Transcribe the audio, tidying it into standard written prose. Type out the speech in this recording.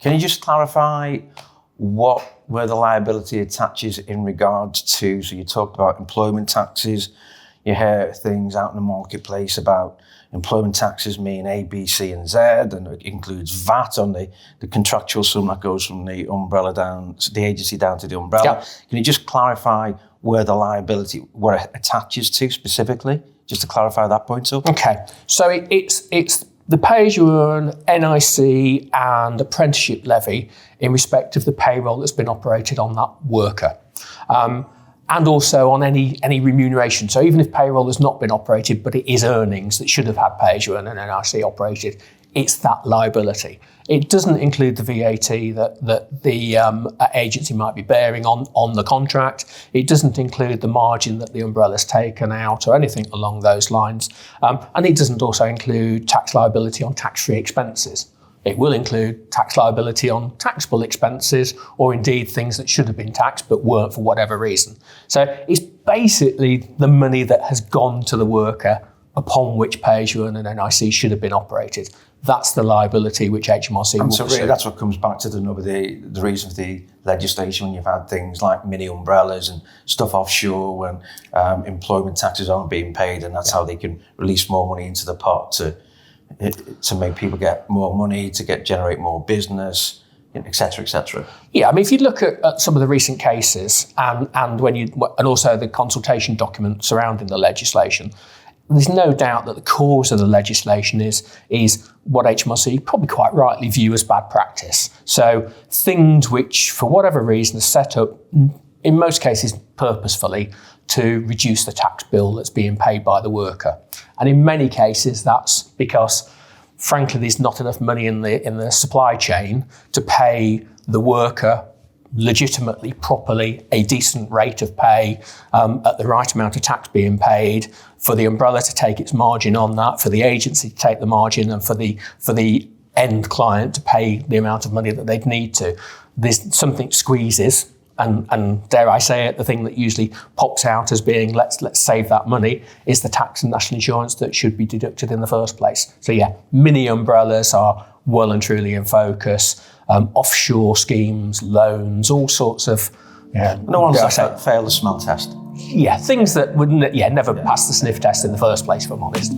Can you just clarify where the liability attaches in regards to, so you talked about employment taxes, you hear things out in the marketplace about employment taxes mean A, B, C, and Z, and it includes VAT on the contractual sum that goes from the umbrella down, the agency down to the umbrella. Yeah. Can you just clarify where the liability, where it attaches to specifically, just to clarify that point? So. Okay, so it's the pay-as-you-earn, NIC and apprenticeship levy in respect of the payroll that's been operated on that worker. And also on any remuneration. So even if payroll has not been operated, but it is earnings that should have had pay-as-you-earn and NIC operated, it's that liability. It doesn't include the VAT that the agency might be bearing on the contract. It doesn't include the margin that the umbrella's taken out or anything along those lines. And it doesn't also include tax liability on tax-free expenses. It will include tax liability on taxable expenses or indeed things that should have been taxed but weren't for whatever reason. So it's basically the money that has gone to the worker upon which pay-as-you-earn and NIC should have been operated. That's the liability which HMRC will so really that's what comes back to the reason for the legislation when you've had things like mini umbrellas and stuff offshore when employment taxes aren't being paid, and that's how they can release more money into the pot to make people get more money, to generate more business, et cetera, et cetera. Yeah, I mean, if you look at some of the recent cases and also the consultation document surrounding the legislation, there's no doubt that the cause of the legislation is what HMRC probably quite rightly view as bad practice. So things which, for whatever reason, are set up, in most cases purposefully, to reduce the tax bill that's being paid by the worker. And in many cases, that's because, frankly, there's not enough money in the supply chain to pay the worker legitimately, properly, a decent rate of pay at the right amount of tax being paid, for the umbrella to take its margin on that, for the agency to take the margin, and for the end client to pay the amount of money that they'd need to. There's something squeezes, and dare I say it, the thing that usually pops out as being let's save that money is the tax and national insurance that should be deducted in the first place. So yeah, mini umbrellas are well and truly in focus. Offshore schemes, loans, all sorts of... No one's failed the smell test. Yeah, things that would never pass the sniff test in the first place, if I'm honest.